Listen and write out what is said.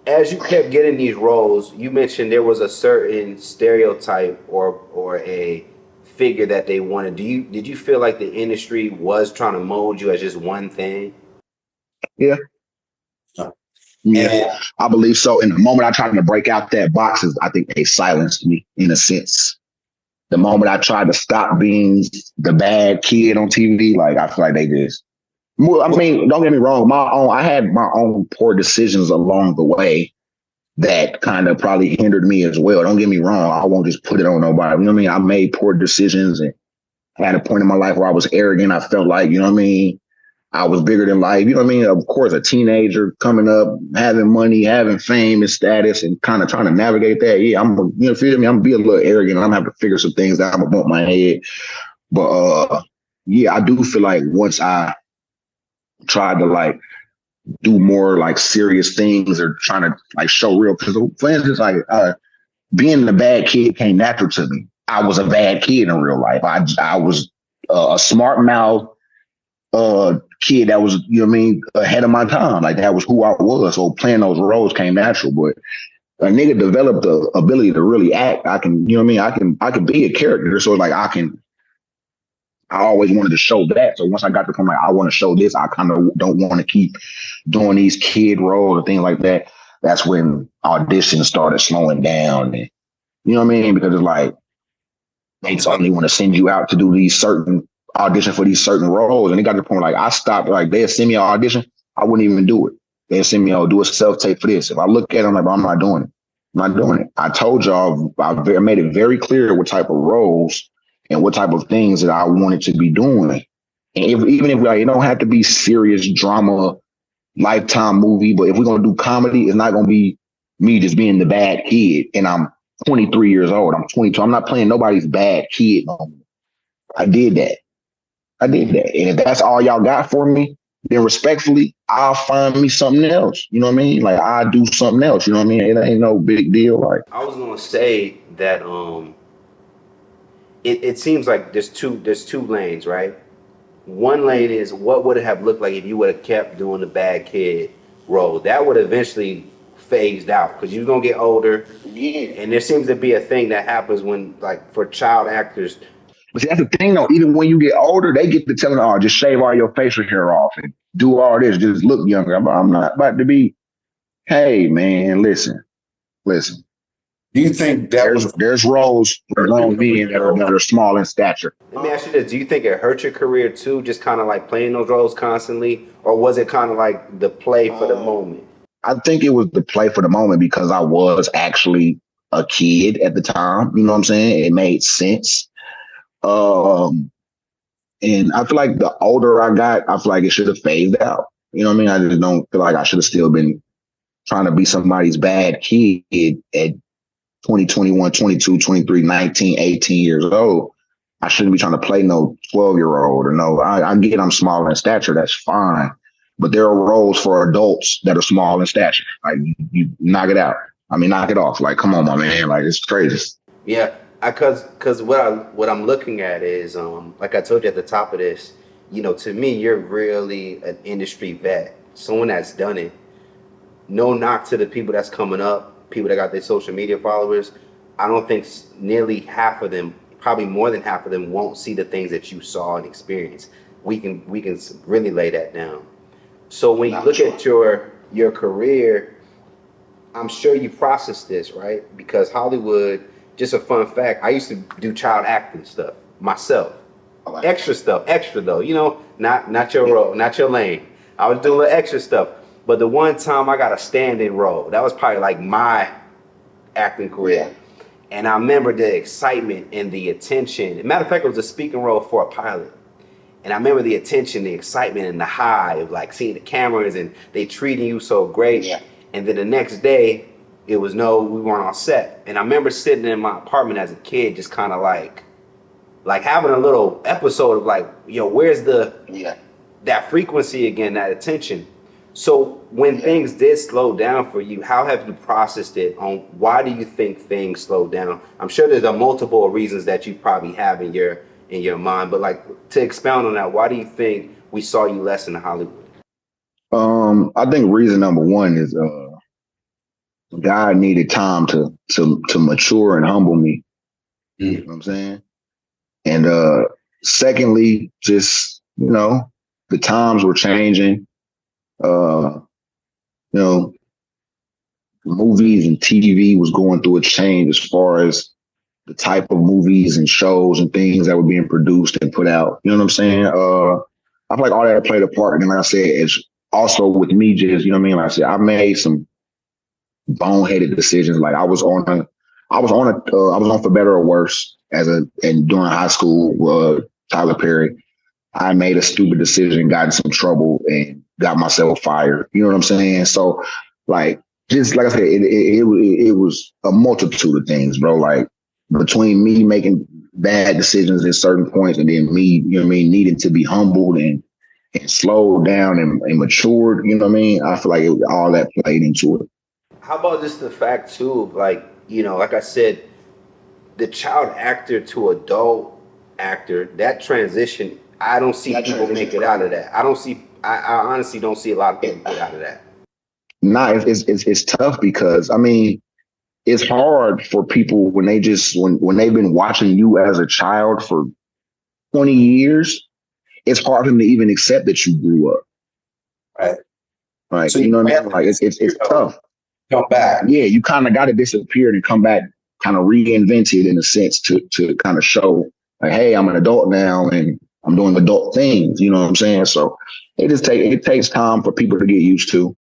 as you kept getting these roles, you mentioned there was a certain stereotype or a figure that they wanted. Did you feel like the industry was trying to mold you as just one thing? Yeah, yeah, And I believe so. And the moment I tried to break out that boxes, I think they silenced me in a sense. The moment I tried to stop being the bad kid on TV, like I feel like they just. Well, I mean, don't get me wrong. I had my own poor decisions along the way that kind of probably hindered me as well. Don't get me wrong. I won't just put it on nobody. You know what I mean? I made poor decisions and had a point in my life where I was arrogant. I felt like, you know what I mean? I was bigger than life. You know what I mean? Of course, a teenager coming up, having money, having fame and status, and kind of trying to navigate that. Yeah, feel me? I'm gonna be a little arrogant. I'm gonna have to figure some things out. I'm gonna bump my head. But yeah, I do feel like once I tried to like do more like serious things or trying to like show real, because for instance, like being the bad kid came natural to me. I was a bad kid in real life. I was a smart mouth kid that was, you know what I mean, ahead of my time. Like that was who I was. So playing those roles came natural. But a nigga developed the ability to really act. I can, you know what I mean? I can be a character. So like I always wanted to show that. So once I got to the point like I want to show this, I kind of don't want to keep doing these kid roles and things like that. That's when auditions started slowing down. And, you know what I mean? Because it's like they only want to send you out to do these certain audition for these certain roles. And it got to the point like I stopped, like they'd send me an audition, I wouldn't even do it. They'd send me, oh, do a self-tape for this. If I look at it, I'm like, I'm not doing it. I'm not doing it. I told y'all, I made it very clear what type of roles and what type of things that I wanted to be doing. And even if like, it don't have to be serious drama, lifetime movie, but if we're going to do comedy, it's not going to be me just being the bad kid. And I'm 23 years old. I'm 22. I'm not playing nobody's bad kid no more. I did that. I did that. And if that's all y'all got for me, then respectfully, I'll find me something else. You know what I mean? Like I'll do something else. You know what I mean? It ain't no big deal. Like I was gonna say that it seems like there's two lanes, right? One lane is what would it have looked like if you would have kept doing the bad kid role. That would eventually phased out because you're gonna get older, yeah. and there seems to be a thing that happens when like for child actors. But see, that's the thing though. Even when you get older, they get to telling, oh, just shave all your facial hair off and do all this, just look younger. I'm not about to be, hey man, listen. Do you think that was There's roles for grown men that are small in stature. Let me ask you this: do you think it hurt your career too, just kind of like playing those roles constantly, or was it kind of like the play for the moment? I think it was the play for the moment because I was actually a kid at the time. You know what I'm saying? It made sense. Um, and I feel like the older I got, I feel like it should have phased out. You know what I mean? I just don't feel like I should have still been trying to be somebody's bad kid at 20, 21, 22, 23, 19, 18 years old. I shouldn't be trying to play no 12-year-old or no, I get I'm small in stature. That's fine. But there are roles for adults that are small in stature. Like you knock it out. I mean, knock it off. Like, come on, my man. Like, it's crazy. Yeah, because what I'm looking at is like I told you at the top of this, to me you're really an industry vet, someone that's done it. No knock to the people that's coming up, people that got their social media followers. I don't think nearly half of them, probably more than half of them, won't see the things that you saw and experienced. We can really lay that down. So when you look at your career, I'm sure you processed this, right? Because Hollywood, just a fun fact, I used to do child acting stuff myself. Extra stuff, extra though, not your role, not your lane. I was doing a little extra stuff. But the one time I got a stand-in role, that was probably like my acting career. And I remember the excitement and the attention. Matter of fact, it was a speaking role for a pilot. And I remember the attention, the excitement, and the high of like seeing the cameras and they treating you so great. Yeah. And then the next day, it was no, we weren't on set. And I remember sitting in my apartment as a kid, just kind of like having a little episode of like, where's that frequency again, that attention. So when things did slow down for you, how have you processed it? On why do you think things slowed down? I'm sure there's a multiple reasons that you probably have in your mind, but like to expound on that, why do you think we saw you less in Hollywood? I think reason number one is God needed time to mature and humble me. You know what I'm saying? And secondly, just, the times were changing. Uh, you know, movies and TV was going through a change as far as the type of movies and shows and things that were being produced and put out. You know what I'm saying? I feel like all that played a part. And like I said, it's also with me just, you know what I mean? Like I said, I made some boneheaded decisions. Like I was on For Better or Worse and during high school, Tyler Perry. I made a stupid decision, got in some trouble, and got myself fired. You know what I'm saying? So, like, just like I said, it was a multitude of things, bro. Like, between me making bad decisions at certain points and then me, you know what I mean, needing to be humbled and slowed down and matured, you know what I mean? I feel like all that played into it. How about just the fact too, like, like I said, the child actor to adult actor, that transition, I don't see people make it out of that. I honestly don't see a lot of people get out of that. Nah, it's tough because I mean, it's hard for people when when they've been watching you as a child for 20 years. It's hard for them to even accept that you grew up. Right. Like, So you know what I have mean? Like, it's tough. come back. Yeah, you kind of got to disappear and come back, kind of reinvented in a sense to kind of show like, hey, I'm an adult now and I'm doing adult things. You know what I'm saying? So it takes time for people to get used to.